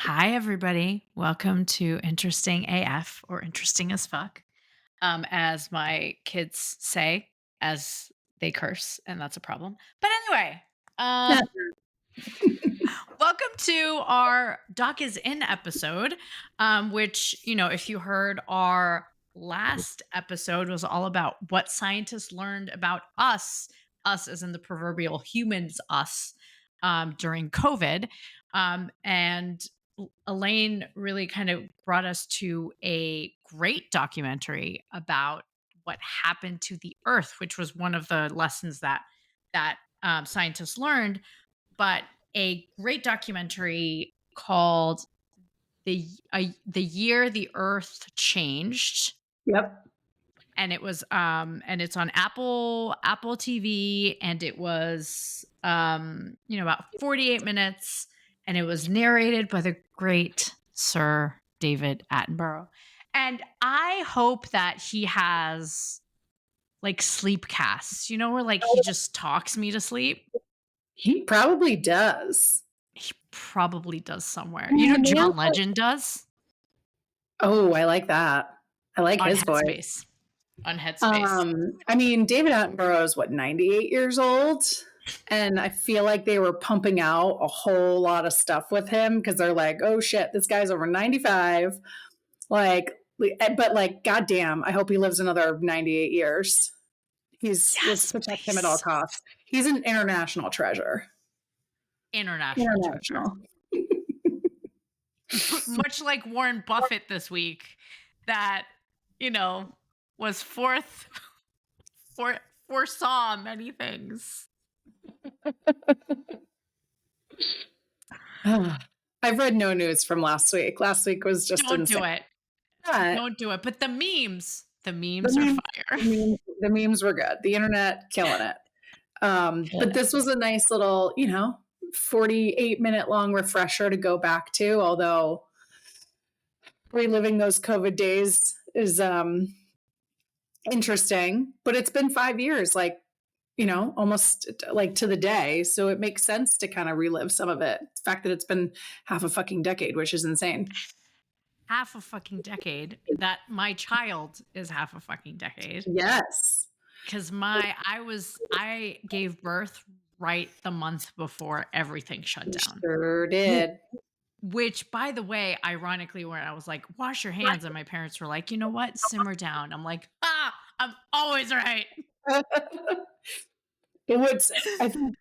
Hi, everybody. Welcome to Interesting AF or Interesting as Fuck, as my kids say, as they curse, and that's a problem. But anyway, Yeah. welcome to our Doc is In episode, which, if you heard our last episode was all about what scientists learned about us as in the proverbial humans, us, during COVID. And Elaine really kind of brought us to a great documentary about what happened to the Earth, which was one of the lessons that scientists learned. But a great documentary called the year the Earth changed, Yep. and and it's on Apple TV, and it was about 48 minutes, and it was narrated by the great Sir David Attenborough. And I hope that he has like sleep casts, where like he just talks me to sleep. He probably does. He probably does I somewhere. mean, the man John Legend does Oh, I like that. I like on his voice. Headspace. On Headspace. I mean, David Attenborough is what, 98 years old? And I feel like they were pumping out a whole lot of stuff with him because they're like, oh shit, this guy's over 95. Like, but like, goddamn, I hope he lives another 98 years. Let's Yes, protect him at all please. costs. He's an international treasure. International treasure. International. Much like Warren Buffett this week, that, was foresaw many things. I've read no news from last week. Last week was just Don't insane. do it. But Don't do it. But the memes the are memes, fire. the memes were good. The internet killing it. But this was a nice little, 48-minute long refresher to go back to, although reliving those COVID days is interesting. But it's been 5 years, almost like to the day. So it makes sense to kind of relive some of it. The fact that it's been half a fucking decade, which is insane. Half a fucking decade. That my child is half a fucking decade. Yes. Because I gave birth right the month before everything shut down. Sure did. Which, by the way, ironically, when I was like, wash your hands, and my parents were like, you know what? Simmer down. I'm like, I'm always right. It would, I think,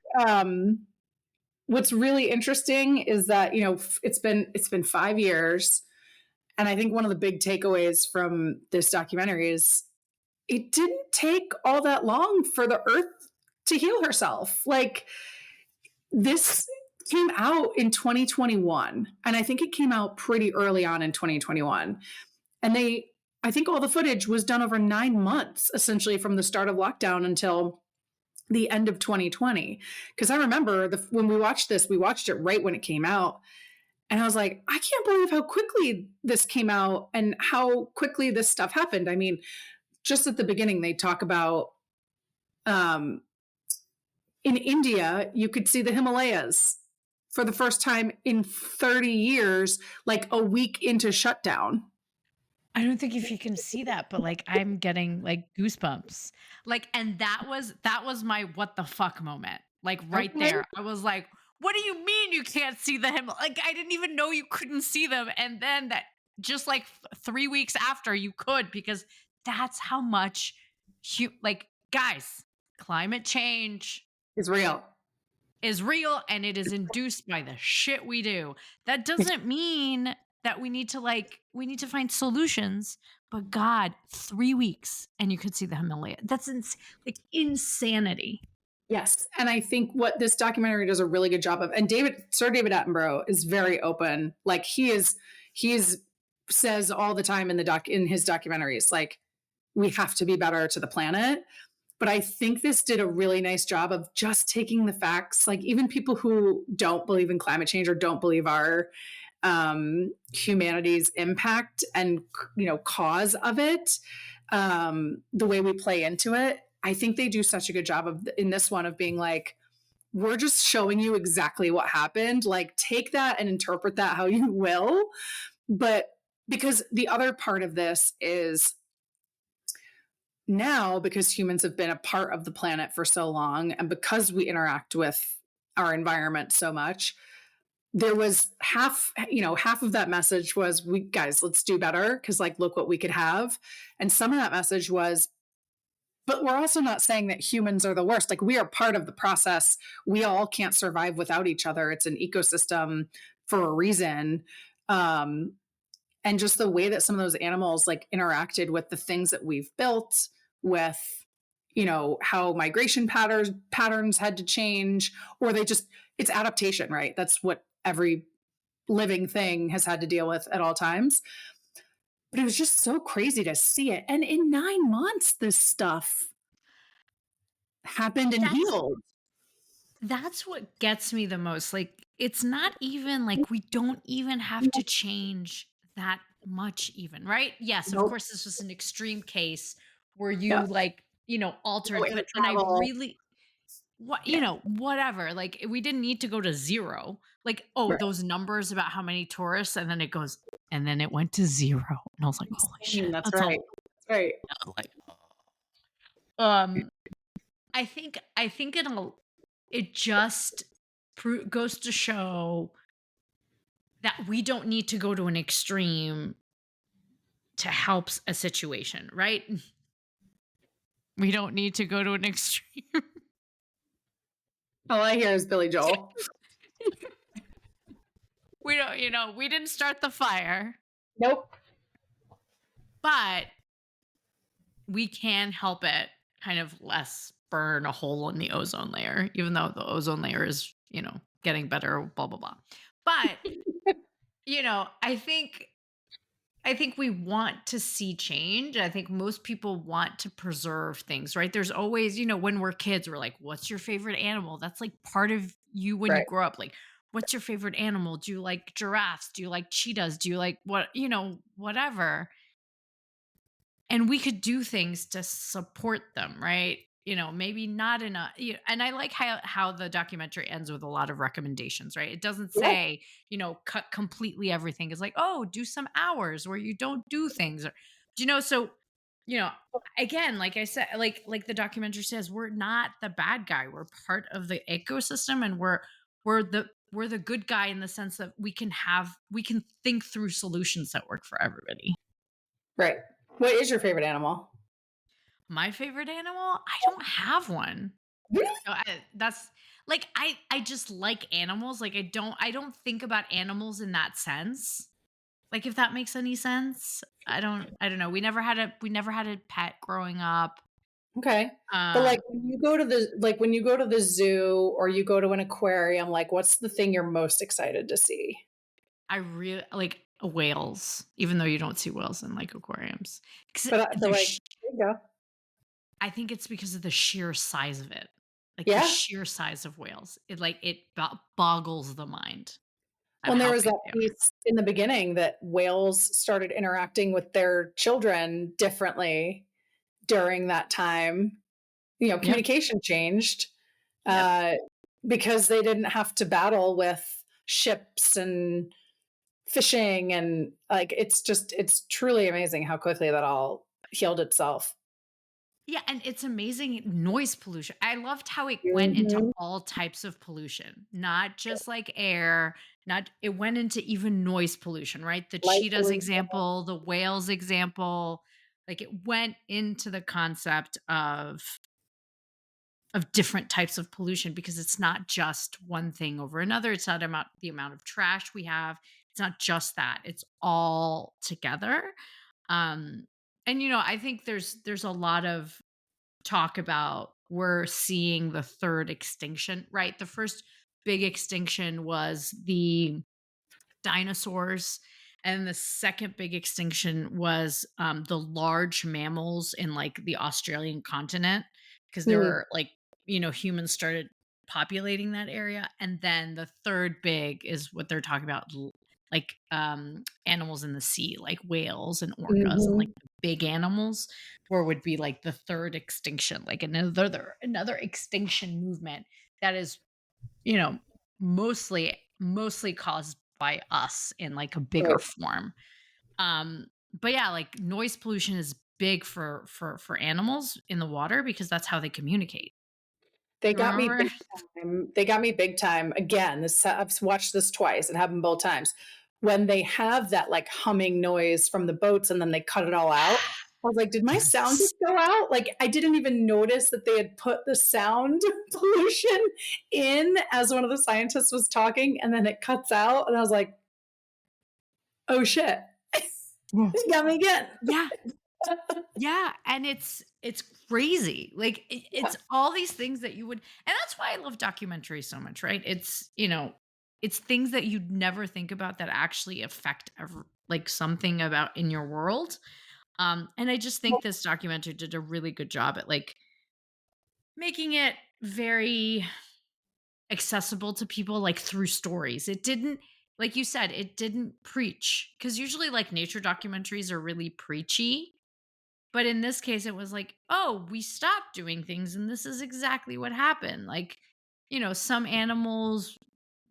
what's really interesting is that, it's been 5 years. And I think one of the big takeaways from this documentary is it didn't take all that long for the Earth to heal herself. Like, this came out in 2021, and I think it came out pretty early on in 2021. And I think all the footage was done over 9 months, essentially from the start of lockdown until the end of 2020. Because I remember when we watched this, we watched it right when it came out. And I was like, I can't believe how quickly this came out and how quickly this stuff happened. I mean, just at the beginning, they talk about in India, you could see the Himalayas for the first time in 30 years, like a week into shutdown. I don't think if you can see that, but like I'm getting like goosebumps. Like, and that was my what the fuck moment. Like right Okay. there. I was like, what do you mean you can't see them? Like I didn't even know you couldn't see them. And then that just like 3 weeks after you could, because that's how much like guys, climate change It's real. is real, and it is induced by the shit we do. That doesn't mean that we need to find solutions, but God, 3 weeks and you could see the Himalaya. That's like insanity. Yes. And I think what this documentary does a really good job of, and Sir David Attenborough is very open. Like he's says all the time in his documentaries, like, we have to be better to the planet. But I think this did a really nice job of just taking the facts, like even people who don't believe in climate change or don't believe our humanity's impact and cause of it, the way we play into it. I think they do such a good job in this one of being like, we're just showing you exactly what happened. Like, take that and interpret that how you will. But because the other part of this is now, because humans have been a part of the planet for so long, and because we interact with our environment so much, there was half of that message was, we guys, let's do better because, like, look what we could have. And some of that message was, but we're also not saying that humans are the worst. Like, we are part of the process. We all can't survive without each other. It's an ecosystem for a reason. Um, and just the way that some of those animals like interacted with the things that we've built, with how migration patterns had to change, or they just, it's adaptation, right? That's what every living thing has had to deal with at all times. But it was just so crazy to see it. And in 9 months, this stuff happened and That's healed. that's what gets me the most. Like, it's not even like we don't even have to change that much even, right? Yes, of Nope. course this was an extreme case where you Yep. like, No altered, air but and I travel. really what Yeah. whatever. Like, we didn't need to go to zero. Like, oh, Right. those numbers about how many tourists, and then it goes, and then it went to zero. And I was like, holy Insane. shit, That's that's a right. That's right. like um I think it just goes to show that we don't need to go to an extreme to help a situation, right? We don't need to go to an extreme. All I hear is Billy Joel. We don't, we didn't start the fire, Nope. but we can help it kind of less burn a hole in the ozone layer, even though the ozone layer is, getting better, blah, blah, blah. But, I think we want to see change. I think most people want to preserve things, right? There's always, when we're kids, we're like, what's your favorite animal? That's like part of you when you Right. grow up. Like, what's your favorite animal? Do you like giraffes? Do you like cheetahs? Do you like whatever? And we could do things to support them, right? Maybe not in a, and I like how the documentary ends with a lot of recommendations, right? It doesn't Yeah. say, cut completely everything. It's like, oh, do some hours where you don't do things, or so, you know again, like I said, like the documentary says, we're not the bad guy. We're part of the ecosystem, and we're the good guy in the sense that we can think through solutions that work for everybody. Right. What is your favorite animal? My favorite animal? I don't have one. Really? That's like, I just like animals. Like, I don't think about animals in that sense. Like, if that makes any sense. I don't know. We never had a pet growing up. Okay. But Um like when you go to the zoo or you go to an aquarium, like, what's the thing you're most excited to see? I really like whales, even though you don't see whales in like aquariums. 'Cause But like, there you go. I think it's because of the sheer size of it. Like, the Yeah. sheer size of whales. It boggles the mind at Well, and there how was big that they are. piece in the beginning that whales started interacting with their children differently during that time. Yep. Communication changed, Yep. uh, because they didn't have to battle with ships and fishing, and like, it's truly amazing how quickly that all healed itself. Yeah, and it's amazing noise pollution. I loved how it went into Mhm. all types of pollution, not just like air, not it went into even noise pollution, right? The Light cheetahs pollution. example, the whales example, like it went into the concept of different types of pollution because it's not just one thing over another. It's not about the amount of trash we have. It's not just that. It's all together. Um and I think there's a lot of talk about we're seeing the third extinction, right? The first big extinction was the dinosaurs. And the second big extinction was the large mammals in like the Australian continent, because there Mm, were like, humans started populating that area. And then the third big is what they're talking about, like animals in the sea, like whales and orcas and like mhm. the big animals, where would be like the third extinction, like another extinction movement that is you know, mostly caused by us in like a bigger Right. form. But yeah, like noise pollution is big for animals in the water because that's how they communicate. They You got me remember? big time. They got me big time. Again, this I've watched this twice. It happened both times. When they have that like humming noise from the boats and then they cut it all out. I was like, did my sound Yes. just go out? Like I didn't even notice that they had put the sound pollution in as one of the scientists was talking, and then it cuts out. And I was like, oh shit. Yeah. It got me again. Yeah. Yeah, and it's crazy. Like Yeah. it's all these things that you would, and that's why I love documentaries so much, right? It's things that you'd never think about that actually affect like something about in your world. And I just think this documentary did a really good job at like making it very accessible to people like through stories. It didn't, like you said, it didn't preach, cuz usually like nature documentaries are really preachy. But in this case, it was like, "Oh, we stopped doing things, and this is exactly what happened." Like, some animals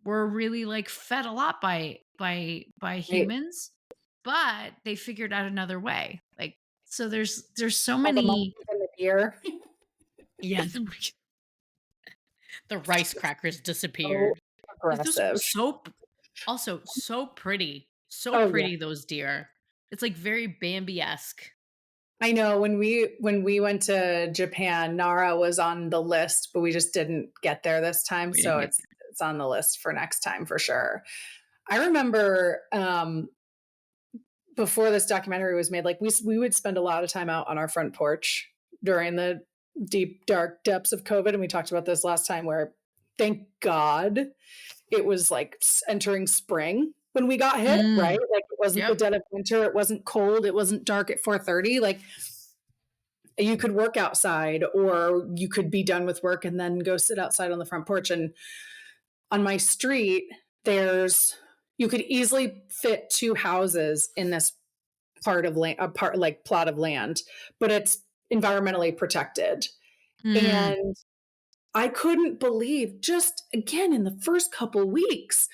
were really like fed a lot by Right. humans, but they figured out another way. Like, so there's so All the many. monkeys in the deer. Yeah, the rice crackers So disappeared. This aggressive. was also so Oh yeah. pretty. Those deer. It's like very Bambi esque. I know when we went to Japan, Nara was on the list, but we just didn't get there this time. We So didn't get. it's on the list for next time for sure. I remember before this documentary was made, like we would spend a lot of time out on our front porch during the deep dark depths of COVID, and we talked about this last time. Where thank God it was like entering spring when we got hit, right? Mm, Like it wasn't the yep. dead of winter, it wasn't cold, it wasn't dark at 4:30. Like you could work outside or you could be done with work and then go sit outside on the front porch. And on my street, there's you could easily fit two houses in this part of land, a part like plot of land, but it's environmentally protected. Mm. And I couldn't believe, just again in the first couple weeks,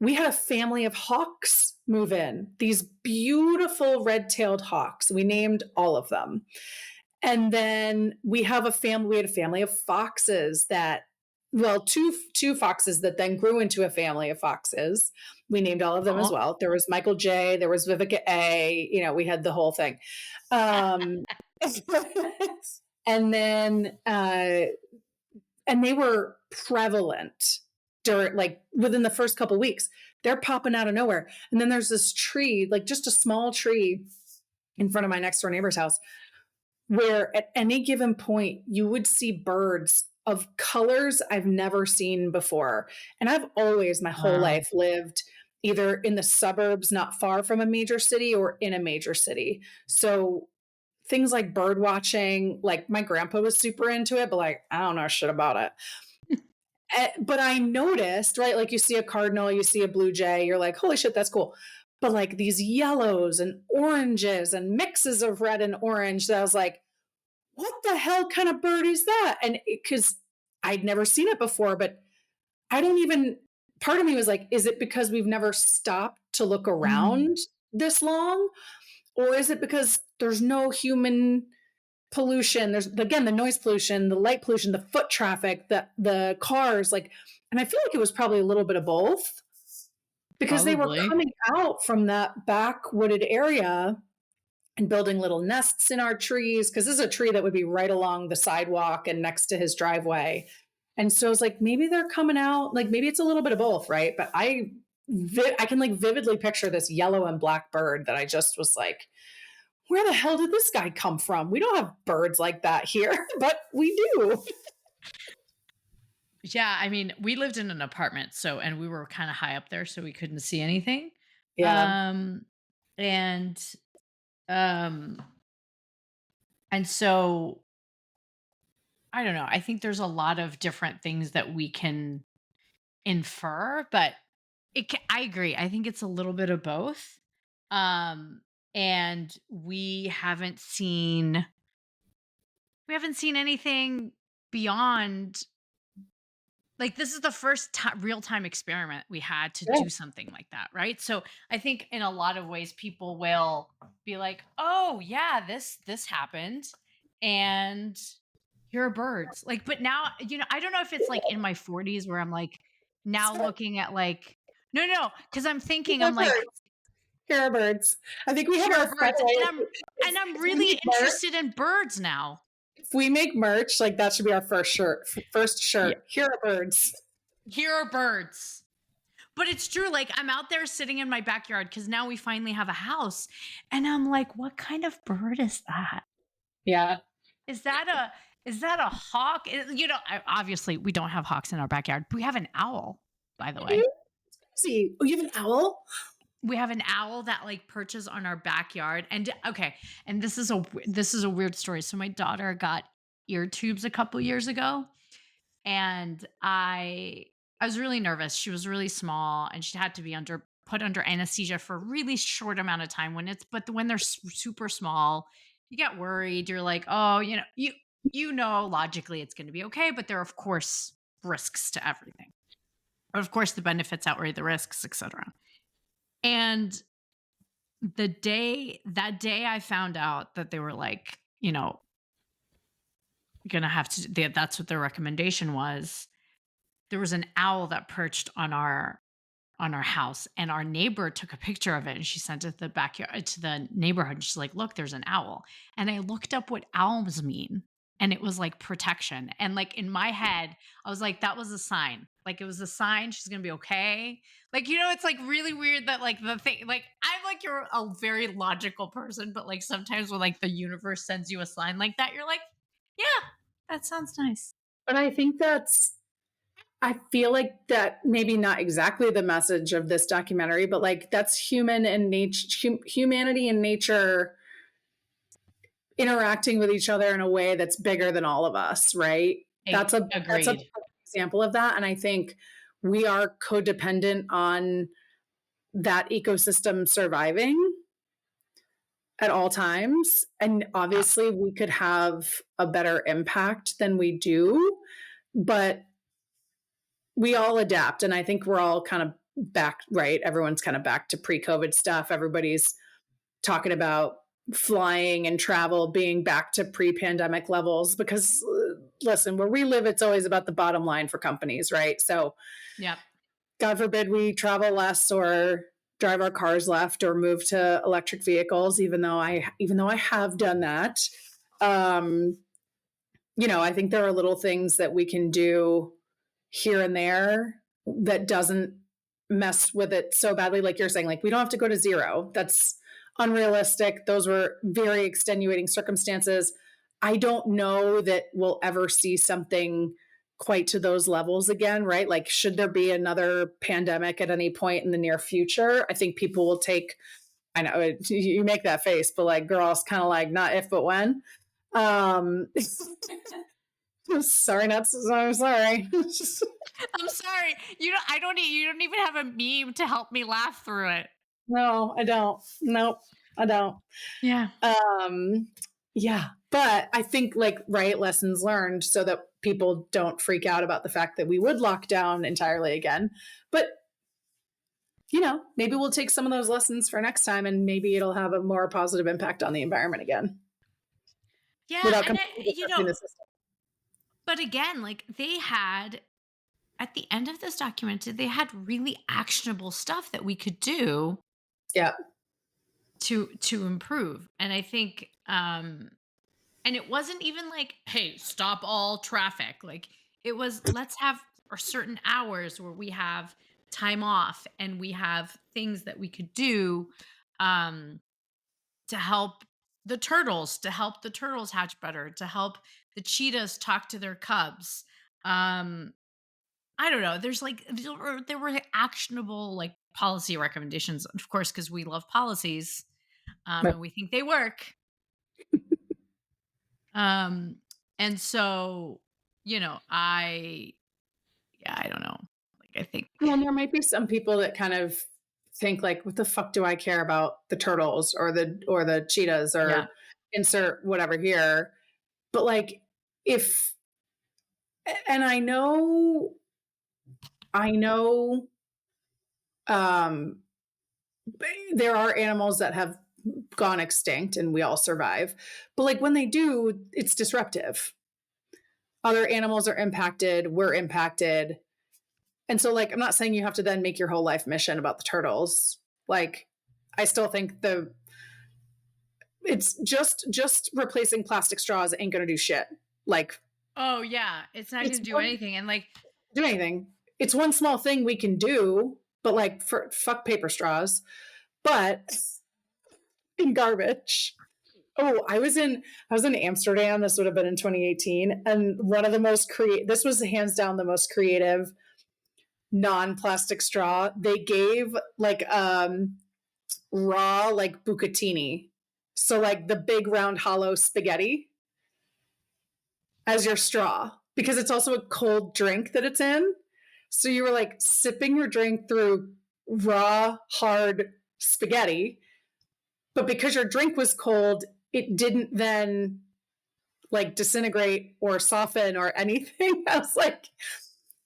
we had a family of hawks move in, these beautiful red-tailed hawks. We named all of them. And then we had a family of foxes that, well, two foxes that then grew into a family of foxes. We named all of them as Oh. well. There was Michael J, there was Vivica A, we had the whole thing. Um and then and they were prevalent during, like, within the first couple weeks. They're popping out of nowhere. And then there's this tree, like just a small tree in front of my next door neighbor's house, where at any given point you would see birds of colors I've never seen before. And I've always, my whole Wow. life, lived either in the suburbs not far from a major city or in a major city. So things like bird watching, like my grandpa was super into it, but like I don't know shit about it. But I noticed, right? Like you see a cardinal, you see a blue jay, you're like, holy shit, that's cool. But like these yellows and oranges and mixes of red and orange, that I was like, what the hell kind of bird is that? And because I'd never seen it before, but I don't even, part of me was like, is it because we've never stopped to look Mm. around this long? Or is it because there's no human pollution? There's, again, the noise pollution, the light pollution, the foot traffic, the cars, like, and I feel like it was probably a little bit of both because they were Probably. coming out from that back wooded area and building little nests in our trees, because this is a tree that would be right along the sidewalk and next to his driveway. And so it's like maybe they're coming out, like maybe it's a little bit of both, right? But I can like vividly picture this yellow and black bird that I just was like, where the hell did this guy come from? We don't have birds like that here, but we do. Yeah, I mean, we lived in an apartment, so and we were kinda high up there, so we couldn't see anything. Yeah. Um, and, um, and so, I don't know, I think there's a lot of different things that we can infer, but I agree, I think it's a little bit of both. Um, and we haven't seen anything beyond Like, this is the first real-time experiment we had to Yeah. do something like that, right? So, I think in a lot of ways, people will be like, "Oh, yeah, this happened, and here are birds." Like, but now, I don't know if it's, like, in my 40s where I'm, like, now So, looking at, like no, because 'cause I'm here thinking, are I'm like, birds. Here are birds. I think we have "Here are our, by birds," the way, and I'm if we make really merch, interested in birds now. if we make merch, like that should be our first shirt. First Yeah. shirt. Here are birds. "Here are birds." But it's true, like, I'm out there sitting in my backyard because now we finally have a house, and I'm like, "What kind of bird is that? Yeah. Is that a hawk?" Obviously, we don't have hawks in our backyard. We have an owl, by the way. See, oh, you have an owl? We have an owl that, like, perches on our backyard, and okay, and this is a weird story. So my daughter got ear tubes a couple years ago, and I was really nervous. She was really small, and she had to be put under anesthesia for a really short amount of time. When they're super small, you get worried. You're like, oh, logically it's going to be okay, but there are of course risks to everything. Of course, the benefits outweigh the risks, etc. And that day I found out that they were like, gonna have to. That's what their recommendation was. There was an owl that perched on our house, and our neighbor took a picture of it, and she sent it to the backyard to the neighborhood. And she's like, "Look, there's an owl." And I looked up what owls mean, and it was like protection. And like in my head, I was like, that was a sign. Like it was a sign she's gonna be okay. Like, it's like really weird that like the thing, like I'm like you're a very logical person, but like sometimes when like the universe sends you a sign like that, you're like, yeah, that sounds nice. But I think I feel like that maybe not exactly the message of this documentary, but like that's human and nature, humanity and nature interacting with each other in a way that's bigger than all of us, right? That's a Agreed. perfect example of that. And I think we are codependent on that ecosystem surviving at all times. And Yeah. obviously we could have a better impact than we do, but we all adapt. And I think we're all kind of back, right? Everyone's kind of back to pre-COVID stuff. Everybody's talking about flying and travel being back to pre-pandemic levels because listen, where we live, it's always about the bottom line for companies, right? So Yep. God forbid we travel less or drive our cars left or move to electric vehicles, even though I have done that. Um, I think there are little things that we can do here and there that doesn't mess with it so badly. Like you're saying, like we don't have to go to zero. That's unrealistic. Those were very extenuating circumstances. I don't know that we'll ever see something quite to those levels again, right? Like, should there be another pandemic at any point in the near future? I think people will take, I know you make that face, but like, girls kind of like, not if, but when. Um, sorry, not so, I'm sorry. I'm sorry. You don't even have a meme to help me laugh through it. No, I don't. Nope, I don't. Yeah. Um, yeah, but I think like right lessons learned so that people don't freak out about the fact that we would lock down entirely again. But maybe we'll take some of those lessons for next time, and maybe it'll have a more positive impact on the environment again Yeah, without and completely disrupting the system. but again, like they had at the end of this documentary, they had really actionable stuff that we could do Yeah, to improve. And I think and it wasn't even like, hey, stop all traffic. Like it was, let's have certain hours where we have time off and we have things that we could do um to help to help the turtles hatch better, to help the cheetahs talk to their cubs. Um, I don't know. There were actionable like policy recommendations, of course, because we love policies but and we think they work. Um, and so, I don't know. Like I think, well, there might be some people that kind of think like, "What the fuck do I care about the turtles or the cheetahs yeah, or insert whatever here?" But like, if and I know I know um, there are animals that have gone extinct and we all survive. But like when they do, it's disruptive. Other animals are impacted, we're impacted. And so like I'm not saying you have to then make your whole life mission about the turtles. Like I still think it's just replacing plastic straws ain't gonna do shit. Like Oh yeah, it's not it's going to do one anything. And like, do anything. It's one small thing we can do, but like for fuck paper straws. But in garbage. Oh, I was in Amsterdam. This would have been in 2018, and one of the most creative. This was hands down the most creative non-plastic straw. They gave like raw like bucatini, so like the big round hollow spaghetti as your straw because it's also a cold drink that it's in. So you were like sipping your drink through raw hard spaghetti, but because your drink was cold, it didn't then like disintegrate or soften or anything. I was like,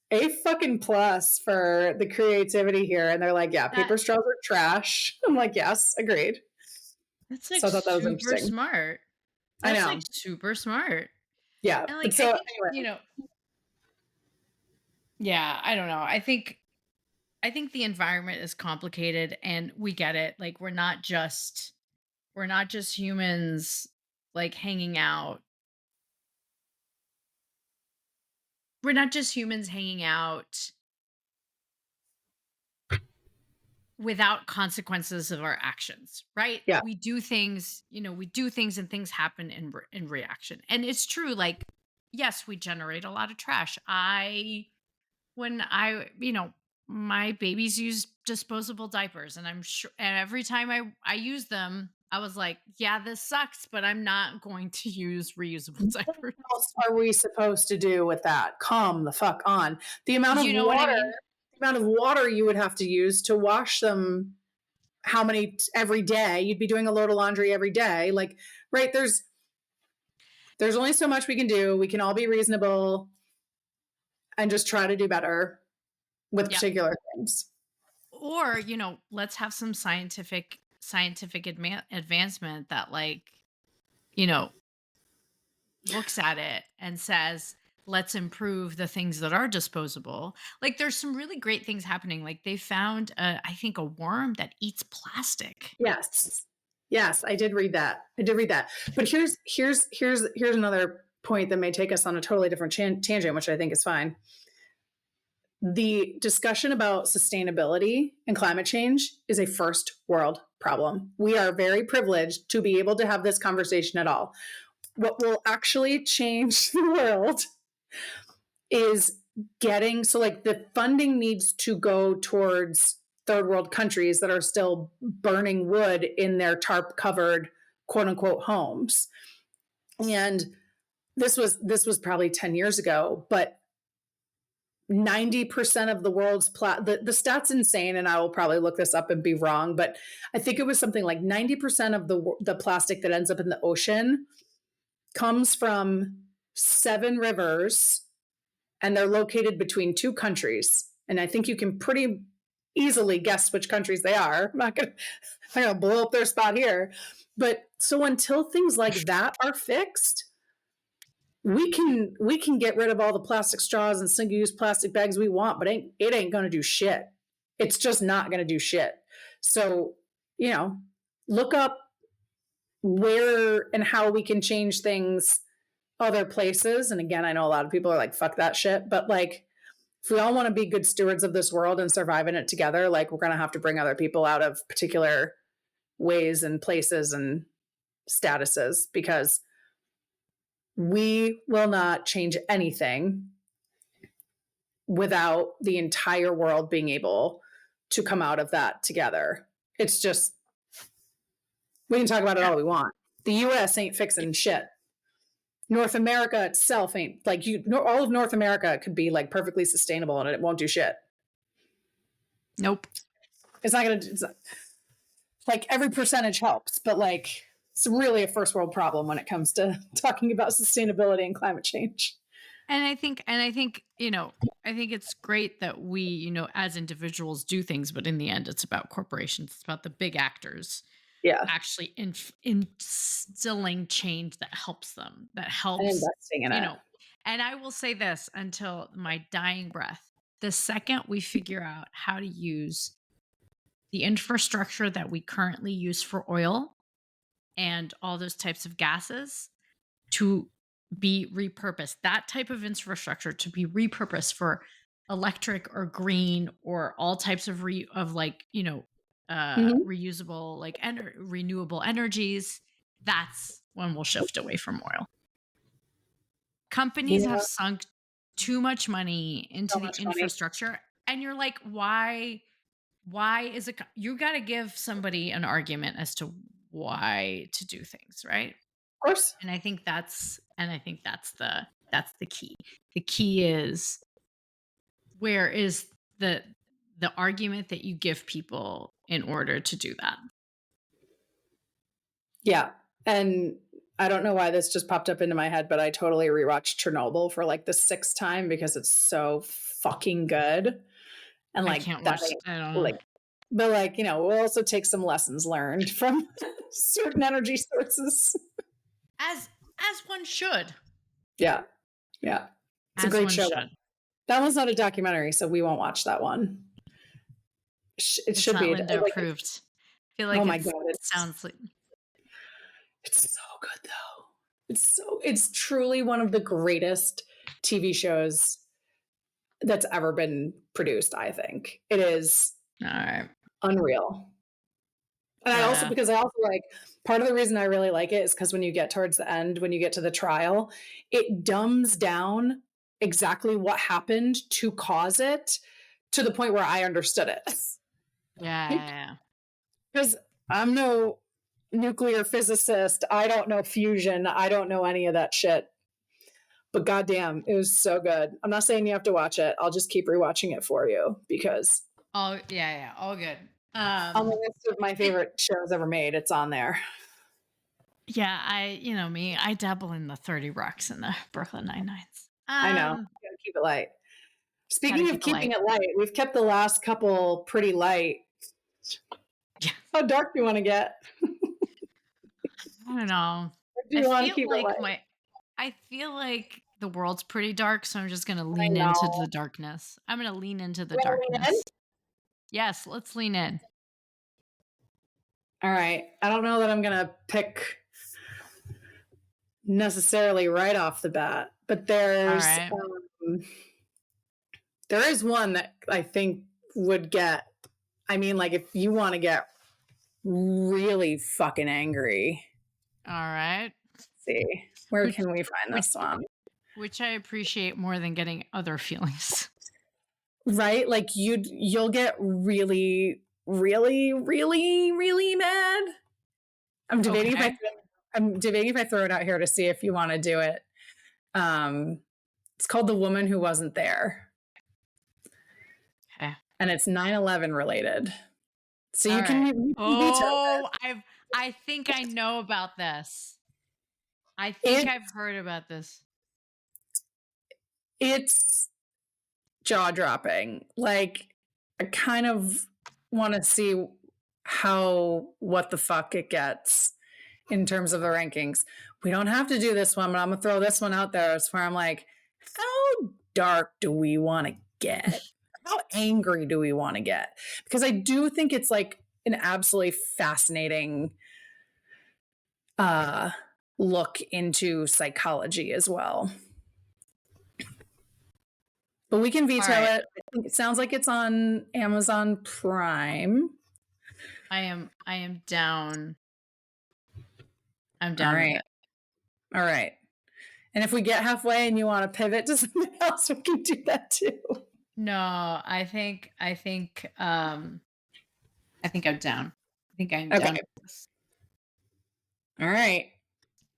a fucking plus for the creativity here. And they're like, yeah, that paper straws are trash. I'm like, yes, agreed. that's like So I thought that was super interesting. smart. I That's like know. super smart. Yeah. And But like, I so think, anyway, yeah, I don't know. I think the environment is complicated and we get it. Like we're not just humans like hanging out. We're not just humans hanging out without consequences of our actions, right? yeah. We do things and things happen in reaction. And it's true, like, yes, we generate a lot of trash. When my babies use disposable diapers, and I'm sure, and every time I use them, I was like, yeah, this sucks, but I'm not going to use reusable What diapers. else are we supposed to do with that? Calm the fuck on. The amount of You know what I water, mean? the amount of water you would have to use to wash them how many every day? You'd be doing a load of laundry every day. Like, right, there's only so much we can do. We can all be reasonable and just try to do better with Yeah. particular things. Or, let's have some scientific advancement that, like, you know, looks at it and says, let's improve the things that are disposable. Like, there's some really great things happening. Like, they found, I think, a worm that eats plastic. Yes. Yes, I did read that. I did read that. But here's another point that may take us on a totally different tangent, which I think is fine. The discussion about sustainability and climate change is a first world problem. We are very privileged to be able to have this conversation at all. What will actually change the world is like the funding needs to go towards third world countries that are still burning wood in their tarp covered quote unquote homes. And this was probably 10 years ago, but 90% of the world's the stat's insane, and I will probably look this up and be wrong, but I think it was something like 90% of the plastic that ends up in the ocean comes from 7 rivers, and they're located between 2 countries. And I think you can pretty easily guess which countries they are. I'm gonna blow up their spot here. But so until things like that are fixed, we can get rid of all the plastic straws and single use plastic bags we want, but it ain't gonna do shit. It's just not gonna do shit. So, look up where and how we can change things other places. And again, I know a lot of people are like, fuck that shit. But like, if we all want to be good stewards of this world and survive in it together, like we're going to have to bring other people out of particular ways and places and statuses because we will not change anything without the entire world being able to come out of that together. It's just, we can talk about it Yeah. all we want. The US ain't fixing shit. North America itself ain't like all of North America could be like perfectly sustainable and it won't do shit. Nope. It's not going to, like every percentage helps, but like it's really a first world problem when it comes to talking about sustainability and climate change. And I think, I think it's great that we, as individuals do things, but in the end it's about corporations. It's about the big actors Yeah. actually instilling change that helps them, that And helps, investing in you it. know. And I will say this until my dying breath. The second we figure out how to use the infrastructure that we currently use for oil and all those types of gases to be repurposed, that type of infrastructure to be repurposed for electric or green or all types of Mhm. reusable, like renewable energies, that's when we'll shift away from oil. Companies have Yeah, sunk too much money so into the much money. infrastructure, and you're like, why is it you got to give somebody an argument as to why to do things, right? Of course. And I think that's the key. The key is, where is the argument that you give people in order to do that? Yeah. And I don't know why this just popped up into my head, but I totally rewatched Chernobyl for like the sixth time because it's so fucking good. And I like can't that, watch, I don't know. like, but like, we'll also take some lessons learned from certain energy sources. As one should. Yeah. Yeah. It's a As great one show. should. That one's not a documentary, so we won't watch that one. It It's should not be Linda like, approved. I feel oh like my God. it sounds like. It's so good though. It's truly one of the greatest TV shows that's ever been produced, I think. It is All right. unreal. And Yeah. because I also like, part of the reason I really like it is because when you get towards the end, when you get to the trial, it dumbs down exactly what happened to cause it to the point where I understood it. Yeah. Yeah. Because I'm no nuclear physicist. I don't know fusion. I don't know any of that shit. But goddamn, it was so good. I'm not saying you have to watch it. I'll just keep rewatching it for you because Oh, yeah, yeah. All good. on the list of my It, favorite shows ever made, it's on there. yeah, me, I dabble in the 30 Rocks and the Brooklyn Nine-Nines. I know. Gotta keep it light. Gotta Speaking of keep it keeping light. it light, we've kept the last couple pretty light. Yeah. How dark do you want to get? I don't know. Or do I you want to feel keep it like light? the world's pretty dark, so I'm just gonna I lean into know. the darkness. I'm gonna lean into the You want to lean in? darkness. Yes, let's lean in. All right. I don't know that I'm going to pick necessarily right off the bat, but All right. there is one that I think would get. I mean, like if you want to get really fucking angry, All right. let's see, where Which can we find which this one? which I appreciate more than getting other feelings. Right? Like you'll get really, really, really, really mad. I'm debating if I Okay. throw, I'm debating if I throw it out here to see if you want to do it. It's called The Woman Who Wasn't There, Okay. and it's 9/11 related. So All right. you can veto Oh, I think I know about this. I think it. I've heard about this. It's jaw dropping. Like I kind of want to see how what the fuck it gets in terms of the rankings. We don't have to do this one, but I'm gonna throw this one out there as where I'm like, how dark do we want to get? How angry do we want to get? Because I do think it's like an absolutely fascinating uh look into psychology as well. But we can All veto right. it. I think it sounds like it's on Amazon Prime. I am down. I'm All down with right. it. All right. And if we get halfway and you want to pivot to something else, we can do that too. No, I think I'm down. I think I'm down Okay. with this. All right.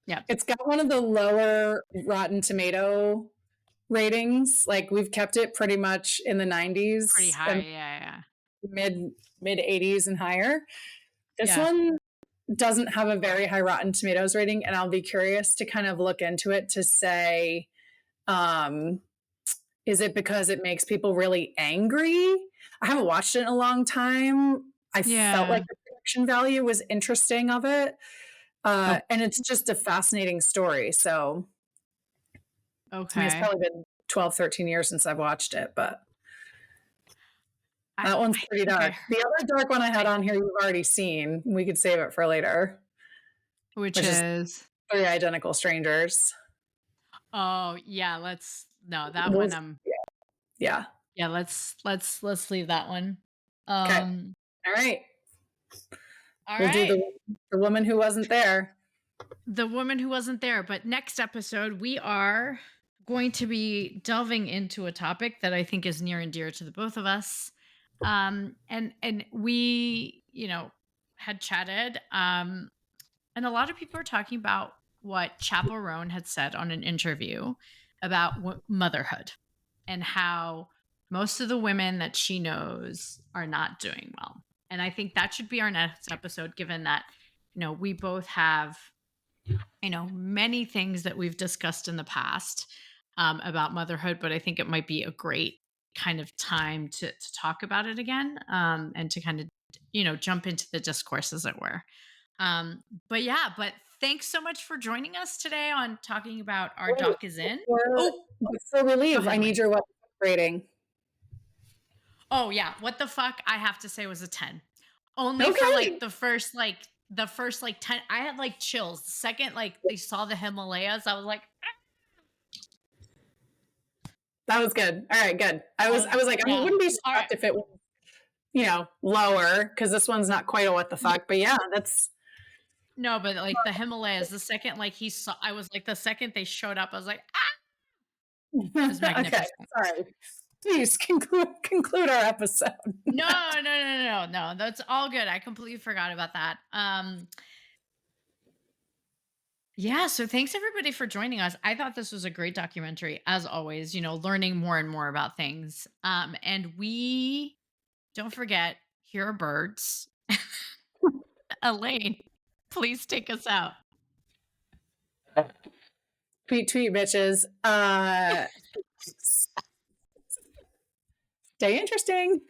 Yeah. It's got one of the lower Rotten Tomato ratings. Like we've kept it pretty much in the Pretty 90s high. and Yeah, mid 80s and higher. This yeah. one doesn't have a very high Rotten Tomatoes rating, and I'll be curious to kind of look into it to say Um, is it because it makes people really angry? I haven't watched it in a long time. I felt Yeah. like the production value was interesting of it. Oh, And it's just a fascinating story. So, I mean, it's okay. probably been 12, 13 years since I've watched it, but that one's I pretty think dark. The other dark one I had I on here, you've already seen. We could save it for later, which which is is Three Identical Strangers. oh, yeah, let's no, that one, Those, yeah. yeah, let's leave that one. Okay. Um, All right. all We'll do right. the woman who wasn't there. The woman who wasn't there, but next episode, we are going to be delving into a topic that I think is near and dear to the both of us. And we, had chatted, and a lot of people are talking about what Chappell Roan had said on an interview about motherhood and how most of the women that she knows are not doing well. And I think that should be our next episode, given that, we both have, many things that we've discussed in the past about motherhood, but I think it might be a great kind of time to talk about it again, and to kind of, jump into the discourse, as it were. But yeah, but thanks so much for joining us today on talking about Our Wait, Doc is In. before, Oh, before we go leave, I ahead, need Elaine. your weapon rating. Oh yeah, what the fuck? I have to say was a 10. Only for Okay. like the first like 10. I had like chills. The second like they saw the Himalayas, I was like, That was good. All right, good. I was like, I yeah. wouldn't be All right. shocked if it was, lower, because this one's not quite a what the Yeah. fuck. But yeah, that's No, but like the Himalayas, the second like he saw I was like the second they showed up, I was like, ah, it was okay. magnificent. Sorry. Please conclude our episode. No, no, no, no, no, no. That's all good. I completely forgot about that. Yeah, so thanks everybody for joining us. I thought this was a great documentary, as always, learning more and more about things. And we don't forget, here are birds. Elaine, please take us out. Tweet, tweet, bitches. Stay interesting.